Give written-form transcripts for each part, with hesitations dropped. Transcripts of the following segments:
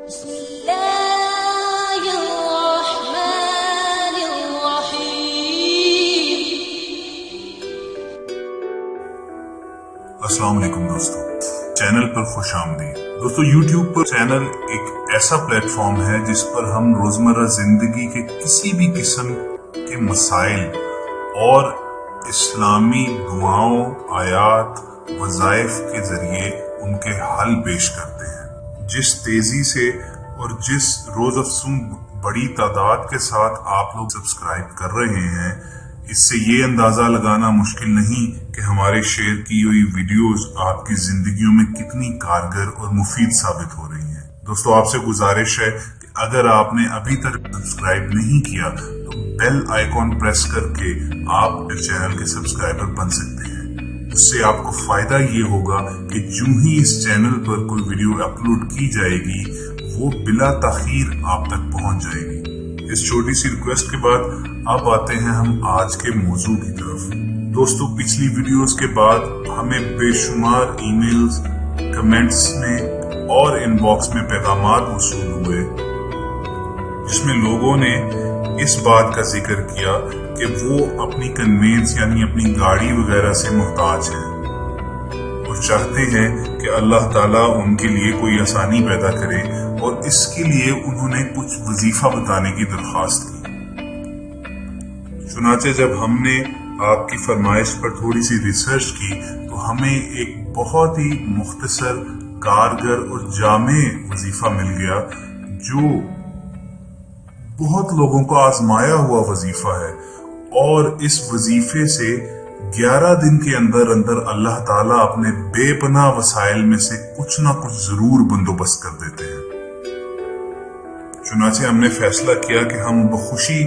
بسم الله الرحمن الرحیم۔ السلام علیکم دوستو، چینل پر خوش آمدید۔ دوستو یوٹیوب پر چینل ایک ایسا پلیٹ فارم ہے جس پر ہم روزمرہ زندگی کے کسی بھی قسم کے مسائل اور اسلامی دعاؤں، آیات، وظائف کے ذریعے ان کے حل پیش کرتے ہیں۔ جس تیزی سے اور جس روز افزوں بڑی تعداد کے ساتھ آپ لوگ سبسکرائب کر رہے ہیں، اس سے یہ اندازہ لگانا مشکل نہیں کہ ہمارے شیئر کی ہوئی ویڈیوز آپ کی زندگیوں میں کتنی کارگر اور مفید ثابت ہو رہی ہیں۔ دوستو آپ سے گزارش ہے کہ اگر آپ نے ابھی تک سبسکرائب نہیں کیا تو بیل آئیکن پریس کر کے آپ چینل کے سبسکرائبر بن سکتے ہیں۔ اس سے آپ کو فائدہ یہ ہوگا کہ جو ہی اس چینل پر کوئی ویڈیو اپلوڈ کی جائے گی وہ بلا تاخیر آپ تک پہنچ جائے گی۔ اس چھوٹی سی ریکویسٹ کے بعد اب آتے ہیں ہم آج کے موضوع کی طرف۔ دوستو پچھلی ویڈیوز کے بعد ہمیں بے شمار ای میلز، کمنٹس میں اور ان باکس میں پیغامات وصول ہوئے جس میں لوگوں نے اس بات کا ذکر کیا کہ وہ اپنی کنوینس یعنی اپنی گاڑی وغیرہ سے محتاج ہیں اور چاہتے ہیں کہ اللہ تعالیٰ ان کے لیے کوئی آسانی پیدا کرے، اور اس کے لیے انہوں نے کچھ وظیفہ بتانے کی درخواست کی۔ چنانچہ جب ہم نے آپ کی فرمائش پر تھوڑی سی ریسرچ کی تو ہمیں ایک بہت ہی مختصر، کارگر اور جامع وظیفہ مل گیا جو بہت لوگوں کو آزمایا ہوا وظیفہ ہے، اور اس وظیفے سے 11 دن کے اندر اللہ تعالیٰ اپنے بے پناہ وسائل میں سے کچھ نہ کچھ ضرور بندوبست کر دیتے ہیں۔ چنانچہ ہم نے فیصلہ کیا کہ ہم بخوشی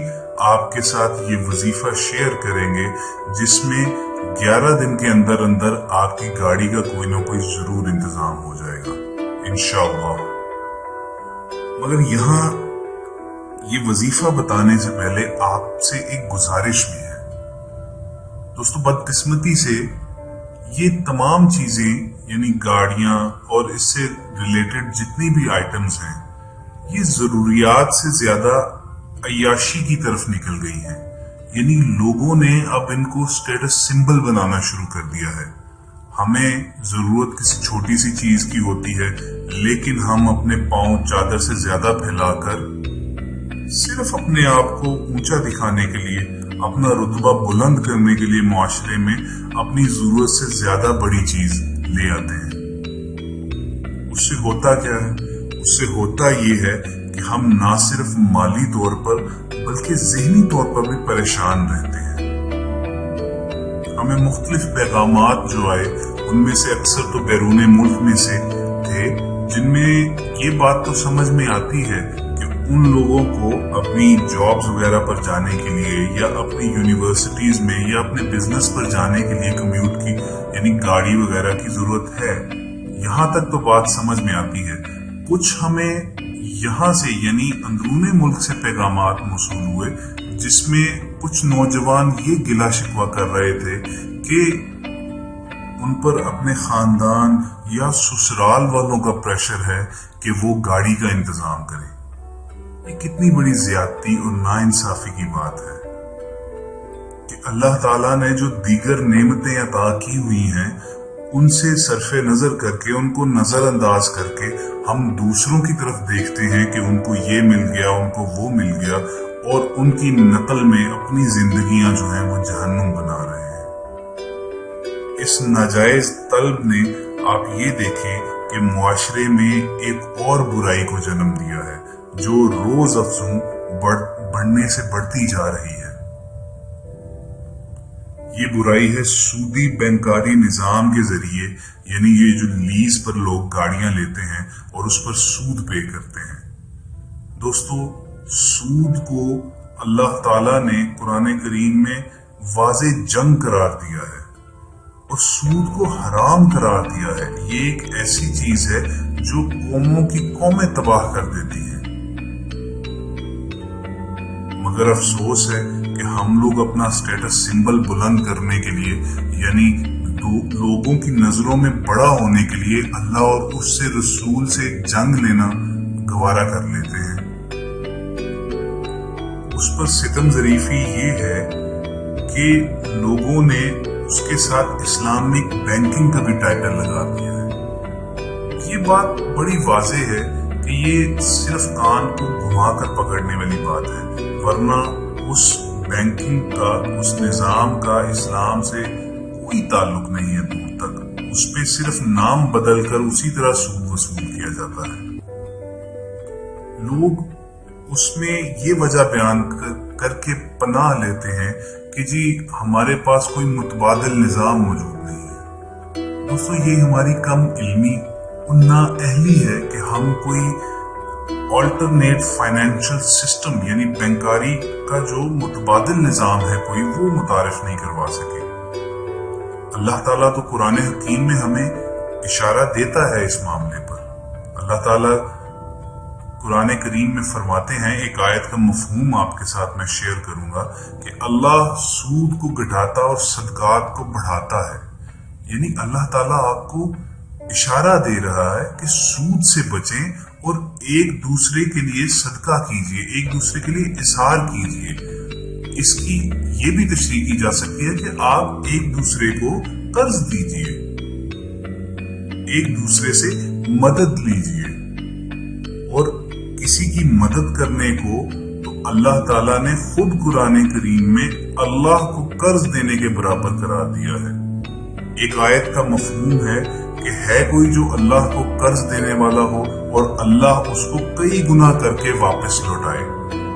آپ کے ساتھ یہ وظیفہ شیئر کریں گے جس میں 11 دن کے اندر آپ کی گاڑی کا کوئی نہ کوئی ضرور انتظام ہو جائے گا انشاءاللہ۔ مگر یہاں یہ وظیفہ بتانے سے پہلے آپ سے ایک گزارش بھی ہے۔ دوستو بدقسمتی سے یہ تمام چیزیں یعنی گاڑیاں اور اس سے ریلیٹڈ جتنی بھی آئٹمز ہیں یہ ضروریات سے زیادہ عیاشی کی طرف نکل گئی ہیں، یعنی لوگوں نے اب ان کو سٹیٹس سمبل بنانا شروع کر دیا ہے۔ ہمیں ضرورت کسی چھوٹی سی چیز کی ہوتی ہے لیکن ہم اپنے پاؤں چادر سے زیادہ پھیلا کر صرف اپنے آپ کو اونچا دکھانے کے لیے، اپنا رتبہ بلند کرنے کے لیے معاشرے میں اپنی ضرورت سے زیادہ بڑی چیز لے آتے ہیں۔ اس سے ہوتا کیا ہے؟ اس سے ہوتا یہ ہے کہ ہم نہ صرف مالی طور پر بلکہ ذہنی طور پر بھی پریشان رہتے ہیں۔ ہمیں مختلف پیغامات جو آئے ان میں سے اکثر تو بیرون ملک میں سے تھے جن میں یہ بات تو سمجھ میں آتی ہے کہ ان لوگوں کو اپنی جابز وغیرہ پر جانے کے لیے یا اپنی یونیورسٹیز میں یا اپنے بزنس پر جانے کے لیے کمیوٹ کی یعنی گاڑی وغیرہ کی ضرورت ہے۔ یہاں تک تو بات سمجھ میں آتی ہے۔ کچھ ہمیں یہاں سے یعنی اندرون ملک سے پیغامات موصول ہوئے جس میں کچھ نوجوان یہ گلہ شکوہ کر رہے تھے کہ ان پر اپنے خاندان یا سسرال والوں کا پریشر ہے کہ وہ گاڑی کا انتظام کریں۔ یہ کتنی بڑی زیادتی اور ناانصافی کی بات ہے کہ اللہ تعالیٰ نے جو دیگر نعمتیں عطا کی ہوئی ہیں ان سے صرف نظر کر کے، ان کو نظر انداز کر کے ہم دوسروں کی طرف دیکھتے ہیں کہ ان کو یہ مل گیا، ان کو وہ مل گیا، اور ان کی نقل میں اپنی زندگیاں جو ہیں وہ جہنم بنا رہے ہیں۔ اس ناجائز طلب نے آپ یہ دیکھیں کہ معاشرے میں ایک اور برائی کو جنم دیا ہے جو روز افزوں بڑھنے سے بڑھتی جا رہی ہے۔ یہ برائی ہے سودی بینکاری نظام کے ذریعے، یعنی یہ جو لیز پر لوگ گاڑیاں لیتے ہیں اور اس پر سود پے کرتے ہیں۔ دوستو سود کو اللہ تعالیٰ نے قرآن کریم میں واضح جنگ قرار دیا ہے اور سود کو حرام قرار دیا ہے۔ یہ ایک ایسی چیز ہے جو قوموں کی قومیں تباہ کر دیتی ہے۔ مگر افسوس ہے کہ ہم لوگ اپنا سٹیٹس سمبل بلند کرنے کے لیے یعنی لوگوں کی نظروں میں بڑا ہونے کے لیے اللہ اور اس سے رسول سے جنگ لینا गवारा कर लेते हैं। उस पर सितम ज़रीफी ये है कि लोगों ने उसके साथ इस्लामिक बैंकिंग का भी टाइटल लगा दिया है। ये बात बड़ी वाज़ेह है कि ये सिर्फ कान को घुमाकर पकड़ने वाली बात है, वरना उस बैंकिंग का, उस निज़ाम का इस्लाम से कोई ताल्लुक नहीं है दूर तक। उस पे सिर्फ नाम बदलकर उसी तरह सूद वसूल किया जाता है। लोग उसमें ये वजह बयान करके पनाह लेते हैं कि जी हमारे पास कोई मुतबादिल निज़ाम मौजूद नहीं है। दोस्तों, ये हमारी कम इल्मी और नाअहली है कि हम कोई ऑल्टरनेट फाइनेंशियल सिस्टम यानी बैंकारी का जो मुतबादिल निज़ाम है कोई, वो मुतारिफ नहीं करवा सके। अल्लाह ताला तो कुरान हकीम में हमें इशारा देता है इस मामले पर। अल्लाह ताला कुरान करीम में फरमाते हैं, एक आयत का मफहूम आपके साथ मैं शेयर करूंगा कि अल्लाह सूद को घटाता और सदकात को बढ़ाता है। यानी अल्लाह ताला आपको इशारा दे रहा है कि सूद से बचें और एक दूसरे के लिए सदका कीजिए, एक दूसरे के लिए इज़हार कीजिए। इसकी ये भी तशरीह की जा सकती है कि आप एक दूसरे को कर्ज दीजिए, एक दूसरे से मदद लीजिए। और किसी की मदद करने को तो अल्लाह ताला ने खुद कुरान करीम में अल्लाह को कर्ज देने के बराबर करार दिया है। एक आयत का मफहूम है कि है कोई जो अल्लाह को कर्ज देने वाला हो और अल्लाह उसको कई गुना करके वापस लौटाए।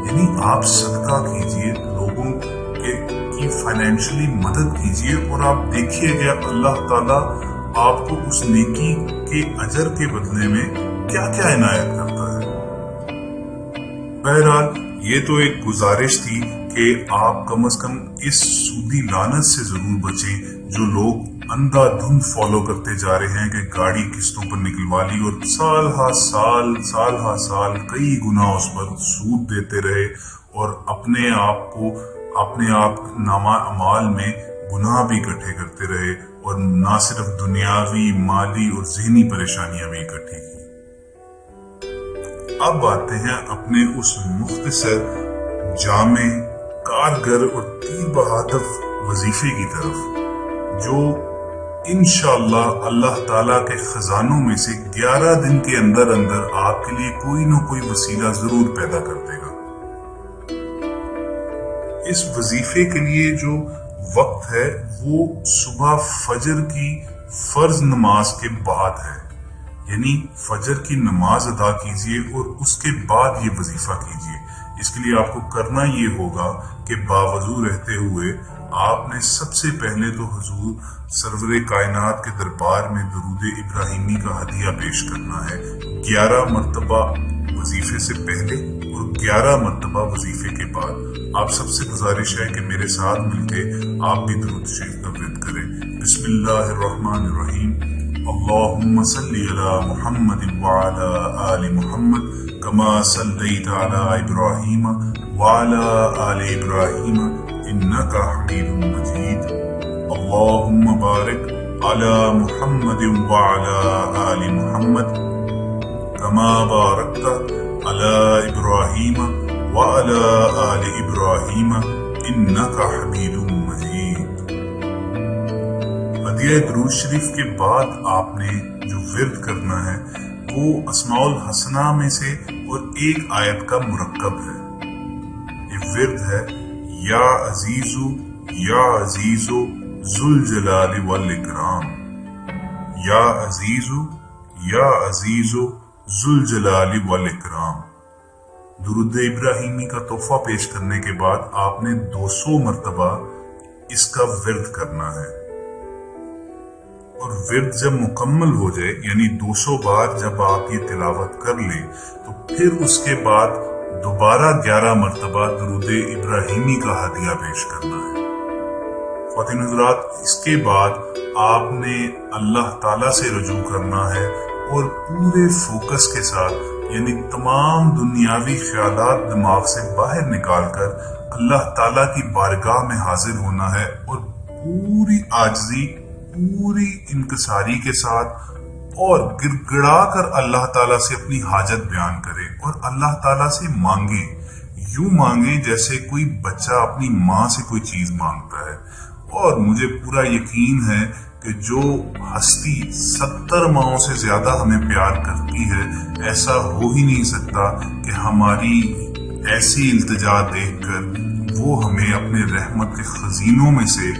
यानी आप सदका कीजिए, लोगों की फाइनेंशियली मदद कीजिए और आप देखिएगा अल्लाह ताला आपको उस नेकी के अजर के बदले में क्या क्या इनायत करता है। बहरहाल ये तो एक गुजारिश थी कि आप कम से कम इस सूदी लानत से जरूर बचें जो लोग अंधाधुंध फॉलो करते जा रहे हैं कि गाड़ी किस्तों पर निकलवा ली और साल हा साल कई गुना उस पर सूद देते रहे और अपने आप नामा अमाल में गुनाह भी इकट्ठे करते रहे और ना सिर्फ दुनियावी, माली और ज़हनी परेशानियां भी इकट्ठी की। अब आते हैं अपने उस मुख्तसर, जामे, कारगर और तीर बहादुर वजीफे की तरफ जो इंशाअल्लाह अल्लाह ताला के खजानों में से 11 दिन के अंदर अंदर आपके लिए कोई ना कोई वसीला जरूर पैदा कर देगा। इस वजीफे के लिए जो वक्त है वो सुबह फजर की फर्ज नमाज के बाद है। यानी फजर की नमाज अदा कीजिए और उसके बाद ये वजीफा कीजिए। इसके लिए आपको करना ये होगा कि बावजू रहते हुए आपने सबसे पहले तो हुजूर सरवरे कायनात के दरबार में दुरूद इब्राहिमी का हदिया पेश करना है 11 मरतबा वजीफे से पहले और 11 मरतबा वजीफे के बाद। आप सबसे गुजारिश है कि मेरे साथ मिलके आप भी दुरूद शरीफ का विर्द करें। बिस्मिल्लाहिर्रहमानिर्रहीम। अल्लाहुम्मा सल्ली अला मुहम्मद व अला आलि मुहम्मद कमा सल्लैता अला इब्राहीम व अला आलि इब्राहीम इन्नका हमीदुम मजीद। अल्लाहुम्मा बारिक अला मुहम्मद व अला आलि मुहम्मद कमा बारकता अला इब्राहीम व अला आलि इब्राहीम इन्नका हमीदुम मजीद। हदिया दुरूद शरीफ के बाद आपने जो विर्द करना है वो अस्माउल हसना में से और एक आयत का मुरक्कब है। ये विर्द है या अजीजो जुल जलाली वल इकराम। या अजीजो जुल जलाली वल इकराम। दुरूद इब्राहिमी का तोहफा पेश करने के बाद आपने 200 मरतबा इसका विर्द करना है और विर्द जब मुकम्मल हो जाए यानी 200 बार जब आप ये तिलावत कर लें तो फिर उसके बाद दोबारा 11 मरतबा दुरूद इब्राहिमी का हदिया पेश करना है। ख्वातीन हज़रात, इसके बाद आपने अल्लाह ताला से रुजू करना है और पूरे फोकस के साथ यानी तमाम दुनियावी ख्यालात दिमाग से बाहर निकालकर अल्लाह ताला की बारगाह में हाजिर होना है और पूरी आजिज़ी, पूरी इनकसारी के साथ और गिड़गिड़ा कर अल्लाह ताला से अपनी हाजत बयान करे। और अल्लाह ताला से मांगे, यूं मांगे जैसे कोई बच्चा अपनी माँ से कोई चीज मांगता है। और मुझे पूरा यकीन है कि जो हस्ती 70 माओं से ज्यादा हमें प्यार करती है, ऐसा हो ही नहीं सकता कि हमारी ऐसी इल्तिजा देखकर वो हमें अपने रहमत के खजीनों में से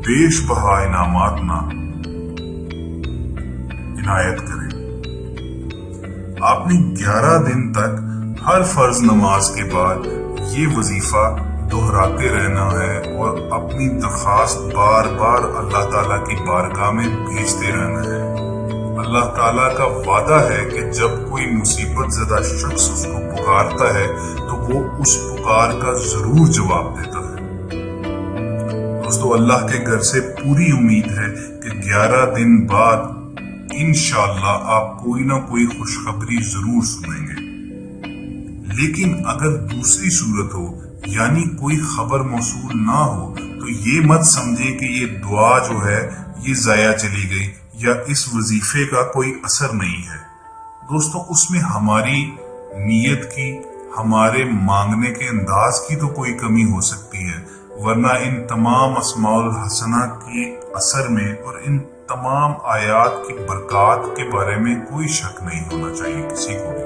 बेशबहा इनामात ना इनायत करे। आपने 11 दिन तक हर फर्ज नमाज के बाद ये वजीफा दोहराते रहना है और अपनी दरखास्त बार बार अल्लाह ताला की बारगाह में भेजते रहना है। अल्लाह ताला का वादा है कि जब कोई मुसीबत ज़दा शख्स उसको पुकारता है तो वो उस पुकार का जरूर जवाब देता है। दोस्तों, अल्लाह के घर से पूरी उम्मीद है कि 11 दिन बाद इंशाअल्लाह आप कोई ना कोई खुशखबरी जरूर सुनेंगे। लेकिन अगर दूसरी सूरत हो, यानी कोई खबर मौसूल ना हो, तो ये मत समझे कि ये दुआ जो है ये जाया चली गई या इस वजीफे का कोई असर नहीं है। दोस्तों, उसमें हमारी नीयत की, हमारे मांगने के अंदाज की तो कोई कमी हो सकती है, वरना इन तमाम अस्माउल हसना के असर में और इन तमाम आयात की बरकत के बारे में कोई शक नहीं होना चाहिए किसी को भी।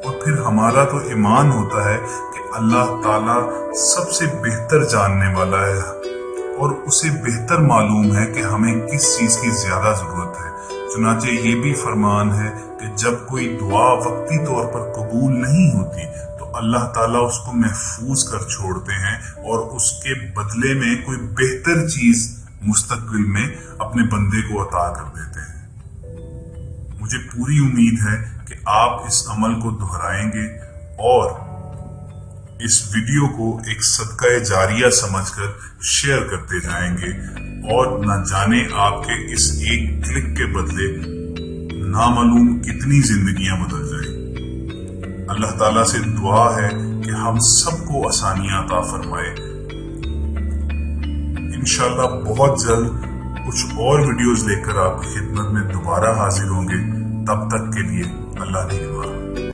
और फिर हमारा तो ईमान होता है कि अल्लाह ताला सबसे बेहतर जानने वाला है और उसे बेहतर मालूम है कि हमें किस चीज की ज्यादा जरूरत है। चुनाचे ये भी फरमान है कि जब कोई दुआ वक्ती तौर पर कबूल नहीं होती तो अल्लाह ताला उसको महफूज कर छोड़ते हैं और उसके बदले में कोई बेहतर चीज मुस्तकबिल में अपने बंदे को अता कर देते हैं। मुझे पूरी उम्मीद है कि आप इस अमल को दोहराएंगे और इस वीडियो को एक सदका जारिया समझकर शेयर करते जाएंगे और न जाने आपके इस एक क्लिक के बदले नामालूम कितनी जिंदगियां बदल जाए। अल्लाह ताला से दुआ है कि हम सबको आसानियां अता फरमाए। इंशाल्लाह बहुत जल्द कुछ और वीडियोस लेकर आपकी खिदमत में दोबारा हाजिर होंगे। तब तक के लिए अल्लाह निगहबान।